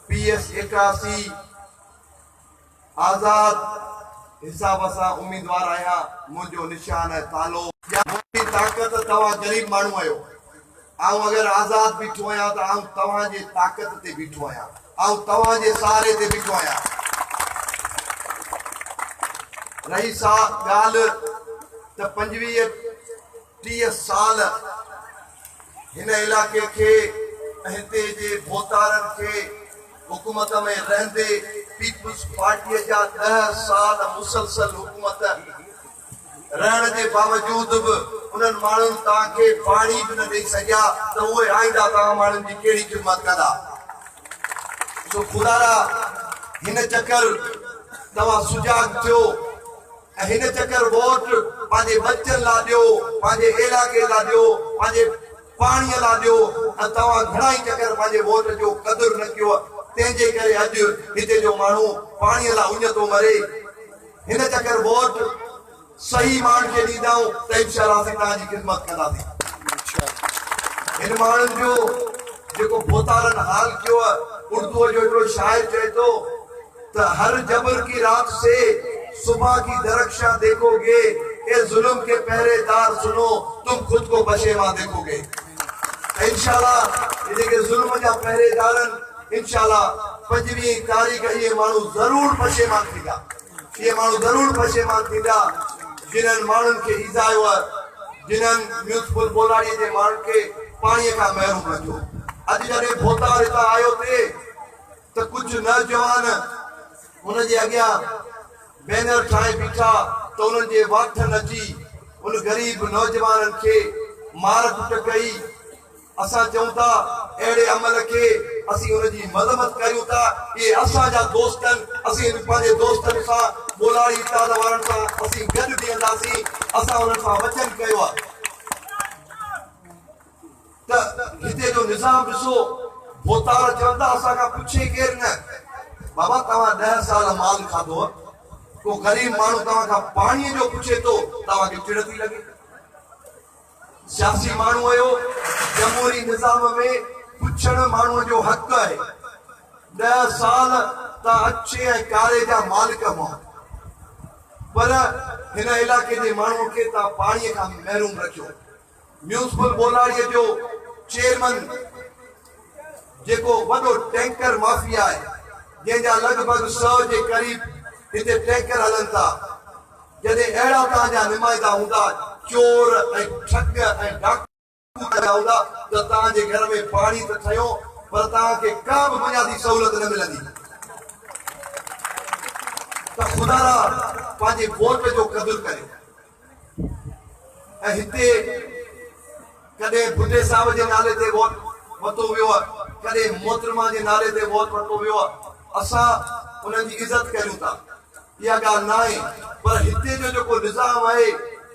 PS 81 आजाद हिसाब सां उम्मीदवार आहियां। मुंहिंजो निशान है तालो। मुंहिंजी ताक़त तव्हां ग़रीब माण्हू आहियो। आऊं अगरि आज़ाद बीठो आहियां त आऊं तव्हांजे ताक़त ते बीठो आहियां, आऊं तव्हांजे सहारे ते बीठो आहियां। रही ॻाल्हि त 25-30 साल हिन इलाइक़े खे हिते जे भोतारनि खे हुकूमत में रहंदे पीपल्स पार्टीअ जा 10 साल मुसलसल हुकूमत रहण जे बावजूद बि उन्हनि माण्हुनि तव्हांखे पाणी बि न ॾेई सघिया त उहे आईंदा तव्हां माण्हुनि जी कहिड़ी ख़िदमत कंदा। सो ख़ुदा हिन चकर तव्हां सुजाग थियो ऐं हिन चकर वोट पंहिंजे बच्चनि लाइ ॾियो, पंहिंजे इलाइक़े लाइ ॾियो, पंहिंजे पाणीअ लाइ ॾियो। ऐं तव्हां घणाई चकर पंहिंजे वोट जो क़दुरु न कयो, तंहिंजे करे अॼु हिते जो माण्हू पाणीअ लाइ उञ थो मरे। हिन चकर वोट सही माण्हुनि खे ॾींदाऊं त इंशाअल्लाह असीं तव्हांजी ख़िदमत कंदासीं। हिन माण्हुनि जो जेको भोतारनि हाल कयो आहे, उर्दूअ जो हिकिड़ो शाइर चए थो त हर जबर की रात से सुबह की दरख्शां देखोगे, ए जुल्म के पहरेदार सुनो तुम खुद को पशेमा देखोगे। इंशाअल्लाह ये जुल्म जा पहरेदार इंशाअल्लाह 25 तारीख़ ये माण्हू ज़रूर पशेमान थींदा, ये माण्हू ज़रूर पशेमान थींदा जिन्हनि माण्हुनि खे ईज़ायो आहे, जिन्हनि म्यूनिसिपल बोलाड़ीअ जे माण्हुनि खे पाणीअ खां महिरूम रखियो। अॼु जॾहिं भोतार हितां आयो थे त कुझु नौजवान हुनजे अॻियां बैनर ठाहे बीठा त उन्हनि जे वाठनि अची उन ग़रीब नौजवाननि खे मार कुट कई। असां चऊं था अहिड़े अमल खे असीं उनजी मज़म्मत कयूं था। इहे असांजा दोस्त आहिनि, असीं पंहिंजे दोस्तनि सां बोलाड़ी इताद वारनि सां असीं गॾु बीहंदासीं। असां उन्हनि सां वचन कयो आहे त हिते जो निज़ाम ॾिसो। भोतार चवंदा असांखां पुछे केरु न, बाबा तव्हां 10 साल माल खाधो, को ग़रीब माण्हू तव्हांखां पाणीअ जो पुछे थो, तव्हांखे चिड़ थी लॻे। सियासी माण्हू आहियो, जमहूरी निज़ाम में पुछण माण्हूअ जो हक़ आहे। 10 साल तव्हां अछे ऐं कारे जा मालिक हुआ, पर हिन इलाइक़े जे माण्हूअ खे तव्हां पाणीअ खां महिरूम रखियो। म्यूनिसिपल बोलाड़ीअ जो चेयरमैन जेको वॾो टैंकर माफ़िया आहे, जंहिंजा लॻभॻि 100 जे क़रीब हिते टैंकर हलनि था, जॾहिं अहिड़ा तव्हांजा नुमाइंदा हूंदा, चोर ऐं ठग ऐं डाकू हूंदा त तव्हांजे घर में पाणी त ठहियो, पर तव्हांखे का बि बुनियादी सहूलियत न मिलंदी। त ख़ुदा पंहिंजे वोट जो क़दुरु करियो। ऐं हिते कॾहिं बुढे साहिब जे नाले ते वोट वरितो वियो आहे, कॾहिं मोहतरमा जे नाले ते वोट वरितो वियो आहे। असां उन्हनि जी इज़त कयूं था, इहा ॻाल्हि न आहे, पर हिते जो जेको निज़ाम आहे,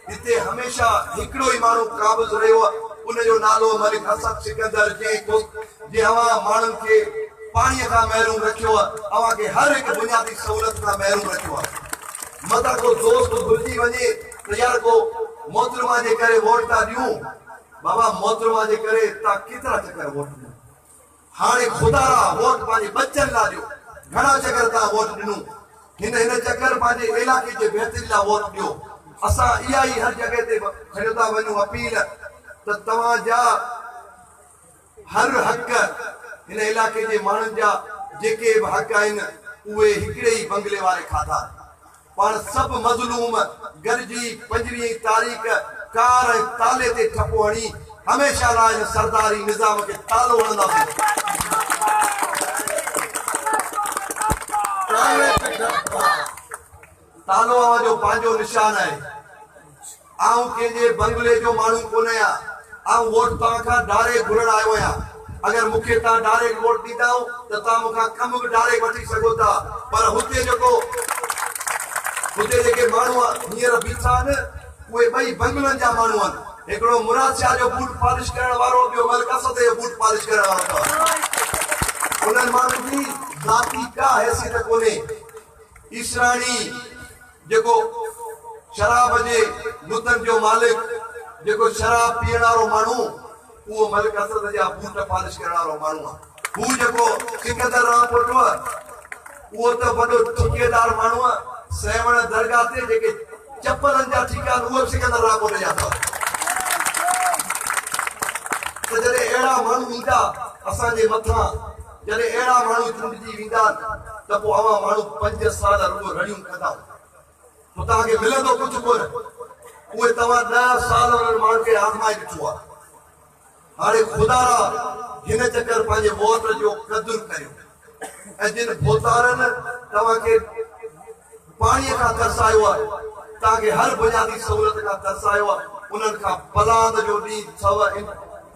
हिते हमेशह हिकिड़ो ई माण्हू क़ाबिज़ रहियो आहे, उनजो नालो मलिक हसन सिकंदर, जंहिं अवां माण्हुनि खे पाणीअ खां महिरूम रखियो आहे, अवां खे हर हिकु बुनियादी सहूलियत खां महिरूम रखियो आहे। मथां को दोस्त भुलिजी वञे त यार को मोहतरमा जे करे वोट था ॾियूं, बाबा मोहतरमा जे करे तव्हां केतिरा चकर वोट ॾिनो, हाणे ख़ुदा वोट पंहिंजे बच्चनि लाइ ॾियो। घणा चकर तव्हां वोट ॾिनो, हिन चकर पंहिंजे इलाइक़े जे बहितरी लाइ वोट ॾियो। असां इहा ई हर जॻह ते खणी था वञूं अपील त तव्हांजा हर हक़ हिन इलाइक़े जे माण्हुनि जा जेके बि हक़ आहिनि उहे हिकिड़े ई बंगले वारे खाधा। पाण सभु मज़लूम गॾिजी 25 तारीख़ कार ऐं ताले ते ठपो हणी हमेशह लाइ हिन सरदारी निज़ाम खे तालो हणंदासीं। तालो जो पंहिंजो निशान आहे। आऊं कंहिंजे बंगले जो माण्हू कोन आहियां, आऊं वोट तव्हांखां डायरेक्ट घुरण आयो आहियां। अगरि मूंखे तव्हां डायरेक्ट वोट ॾींदा त तव्हां मूंखां कम बि डायरेक्ट वठी सघो था, पर हुते जेके माण्हू हींअर बीठा आहिनि उहे ॿई बंगलनि जा माण्हू आहिनि। हिकिड़ो मुराद शाह जो बूट पॉलिश करण वारो, ॿियो मलिक असद जो बूट पॉलिश करण वारो अथव। उन्हनि माण्हुनि जी ज़ाती का हैसियत कोन्हे। ईसराणी जेको शराब जे लुतन जो मालिक, जेको शराब पीअण वारो माण्हू, उहो मलिक असद जा बूट पॉलिश करण वारो माण्हू आहे। हू जेको सिकंदर रामपुर वो तो वॾो ठेकेदार माण्हू आहे सेवण दरगाह ते जेके चप्पलनि जा ठीका आहिनि उहे सिकंदर रामपुर जा अथव त जॾहिं अहिड़ा माण्हू ईंदा असांजे मथां जॾहिं अहिड़ा माण्हू चूंडिजी वेंदा त पोइ अवां माण्हू 5 साल रुॻो रड़ियूं कंदा पोइ तव्हांखे मिलंदो कुझु कोन उहे तव्हां 10 साल उन्हनि माण्हुनि खे आज़माए ॾिठो आहे हाणे ख़ुदा हिन चकर पंहिंजे वोट जो क़दुरु करियो ऐं जिन भोतारनि तव्हांखे पाणीअ खां तरसायो आहे तव्हांखे हर बुनियादी सहूलियत खां तरसायो आहे उन्हनि खां पलांद जो ॾींहुं अथव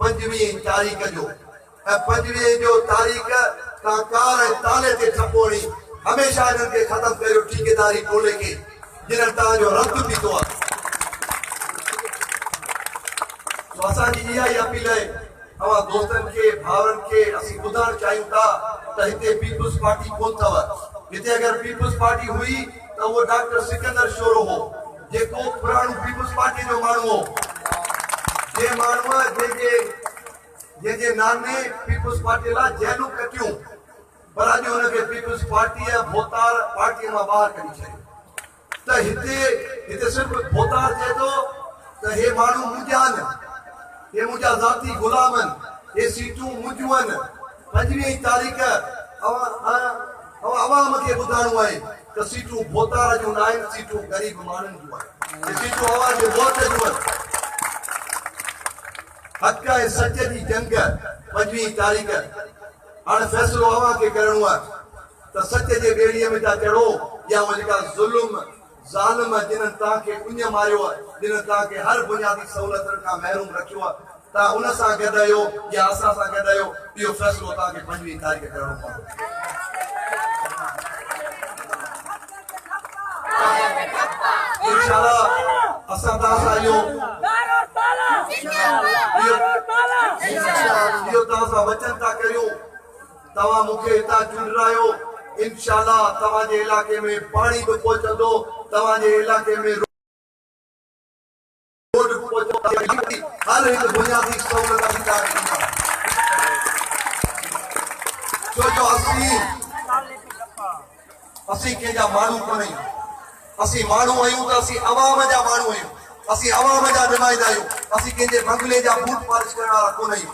25 तारीख़ जो ऐं 25 जो तारीख़ तव्हां कार ऐं ताले ते ठपो हणी हमेशह हिननि खे ख़तमु करियो ठेकेदारी टोले खे जिन्हनि तव्हांजो रतु पीतो आहे असांजी इहा ई अपील आहे अवां दोस्तनि खे भाउरनि खे असीं ॿुधाइण चाहियूं था त हिते पीपुल्स पार्टी कोन अथव हिते अगरि पीपुल्स पार्टी हुई त उहो डॉक्टर सिकंदर शोरो हो जेको पुराणो पीपुल्स पार्टी जो माण्हू हो जे माण्हूअ जंहिंजे नाने पीपुल्स पार्टी लाइ जेलूं कटियूं पर अॼु हुनखे पीपुल्स पार्टीअ भोतार पार्टीअ मां ॿाहिरि कढी छॾियो त हिते सिर्फ़ु भोतार चए थो त हे माण्हू मुंहिंजा आहिनि ये मुझा जाती गुलामन ये सीटूं मुंहिंजूं 25 तारीख़ अवाम खे ॿुधाइणो आहे त सीटूं भोतार जूं न आहिनि सीटूं ग़रीब माण्हुनि जूं आहिनि सीटूं अवां जे वोट जूं आहिनि हक़ ऐं सच जी जंग 25 तारीख़ हाणे फ़ैसिलो अवां खे करिणो आहे त सच जे ॿेड़ीअ में था चढ़ो या उहे जेका ज़ुल्म ज़ालिम जिन्हनि तव्हांखे उञ मारियो आहे जिन्हनि तव्हांखे हर बुनियादी सहूलियतुनि खां महरूम रखियो आहे तव्हां उन सां गॾु आहियो या असां सां गॾु आहियो इहो फ़ैसिलो तव्हांखे 25 तारीख़ करिणो पवंदो इंशाअल्लाह असां तव्हां सां इहो तव्हां सां वचन था करियूं तव्हां मूंखे हितां चूंडायो इंशाअल्लाह तव्हांजे इलाइक़े में पाणी बि पहुचंदो तव्हांजे इलाइक़े में रोड हर हिकु बुनियादी सहूलियत छो जो असीं कंहिंजा माण्हू कोन आहियूं असीं माण्हू आहियूं त असीं अवाम जा माण्हू आहियूं असीं अवाम जा नुमाइंदा आहियूं असीं कंहिंजे बंगले जा बूट पालिश करण वारा कोन आहियूं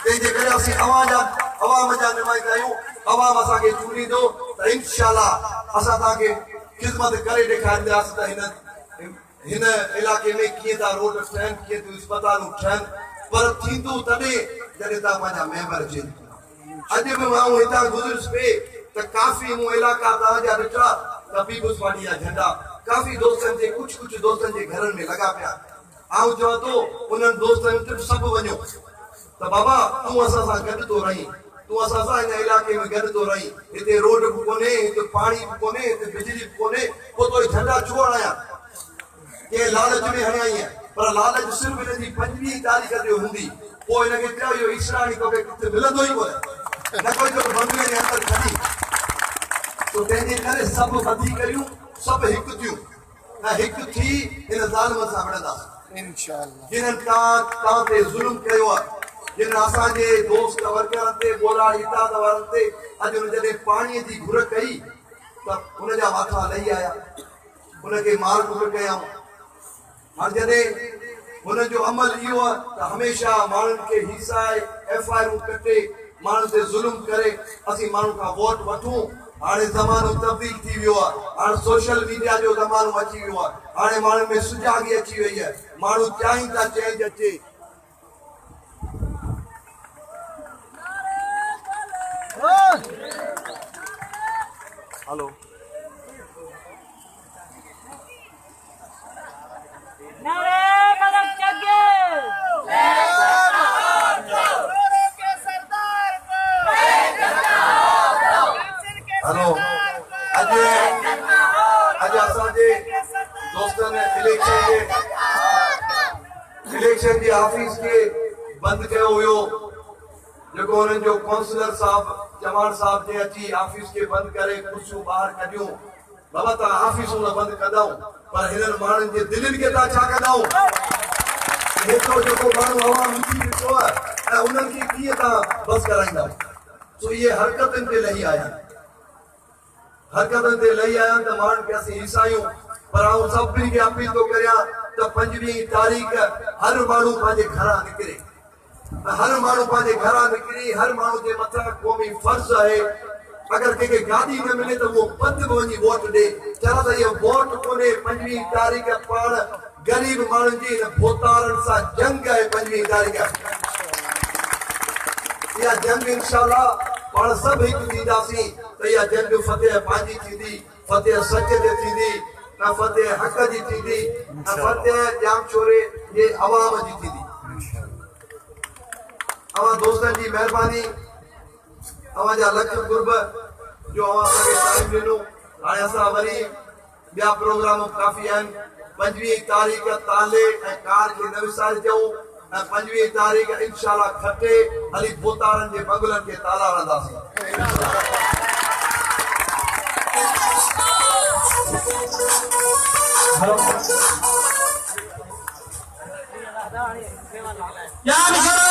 तंहिंजे करे असीं अवाम जा नुमाइंदा आहियूं अवाम असांखे चूंडींदो त इंशाअल्लाह असां तव्हांखे ख़िदमत करे ॾेखारींदासीं त हिन इलाइक़े में कीअं था रोड ठहनि कीअं थियूं अस्पतालूं ठहनि पर थींदो तॾहिं जॾहिं तव्हां पंहिंजा मेंबर चेंज अॼु बि माण्हू हितां गुज़रियुसि पिए त काफ़ी मूं इलाइक़ा तव्हांजा ॾिठा त पीपुल्स पार्टी जा झंडा काफ़ी दोस्तनि जे कुझु दोस्तनि जे घरनि में लॻा पिया आउं चवां थो उन्हनि दोस्तनि वटि सभु वञो त बाबा तूं असां सां गॾु थो रहीं तूं असां सां हिन इलाइक़े में गॾु थो रहीं हिते रोड बि कोन्हे हिते पाणी बि कोन्हे हिते बिजली बि कोन्हे पोइ तो झंडा छो हणायां कंहिं लालच में हणिया ई पर लालच सिर्फ़ु हिनजी 25 तारीख़ ते हूंदी पोइ हिनखे चयो इहो ईसराणी तोखे किथे मिलंदो ई कोन्हे न कोई तो बंगले जे अंदरि खणी तो तंहिंजे करे सभु ॿधी करियूं सभु हिकु थियूं ऐं हिकु थी हिन ज़ालिम सां विढ़ंदासीं इंशाअल्लाह जिन्हनि तव्हां ते ज़ुल्म कयो आहे जिन्हनि असांजे दोस्त वर्करनि ते ॻोल्हा इताद वारनि ते अॼु हुन जॾहिं पाणीअ जी घुर कई त हुनजा माथा लही आया हुनखे मार कुट कयऊं हाणे जॾहिं हुन जो अमल इहो आहे त हमेशह माण्हुनि खे हिसाए FIR कटे माण्हुनि ते ज़ुल्म करे असीं माण्हू खां वोट वठूं हाणे ज़मानो तब्दील थी वियो आहे हाणे सोशल मीडिया जो ज़मानो अची वियो आहे हाणे माण्हुनि में सुजाॻी अची वई आहे माण्हू चाहिनि था चेंज अचे हेलो हेलो अॼु असांजे दोस्तनि इलेक्शन जे ऑफिस खे बंदि कयो हुयो जेको हुननि जो काउंसलर साहब चवाण साहब जे अची ऑफिस खे बंदि करे कुर्सियूं ॿाहिरि कढियूं बाबा तव्हां ऑफिसूं न बंदि कंदव पर हिननि माण्हुनि जे दिलनि खे तव्हां छा कंदव हेतिरो जेको माण्हू हवा मिली ॾिठो आहे ऐं उन्हनि खे कीअं तव्हां बस कराईंदव सो ये हरकतन ते लही आया हरकतन ते लही आया त मान के असी ईसाइयो पर आऊं सभिनी खे अपील तो करिया त 25 तारीख हर माण्हू पंहिंजे घरां निकिरे हर माण्हू पंहिंजे घरां निकिरी हर माण्हू जे मथां क़ौमी फर्ज़ आहे अगर कंहिंखे गाॾी न मिले त उहो पंधु बि वञी वोट ॾे चलो त इहो वोट कोन्हे 25 तारीख़ पाण गरीब माण्हुनि जी हिन भोतारनि सां जंग आहे 25 तारीख़ इहा जंग इंशाअल्लाह पाण सभु हिकु थींदासीं त इहा जंग फतेह पंहिंजी थींदी फतेह सच ते थींदी न फतेह हक़ जी थींदी न फतेह जाम छोरे जे अवाम जी थींदी अवां दोस्तनि जी महिरबानी अवां जा लख गुरब जो अवां असांखे टाइम ॾिनो हाणे असां वरी ॿिया प्रोग्राम काफ़ी आहिनि 25 तारीख़ ताले ऐं कार खे न विसारिजो ऐं 25 तारीख़ इंशाअल्लाह खटे हली भोतारनि जे बंगलनि खे ताला हणंदासीं या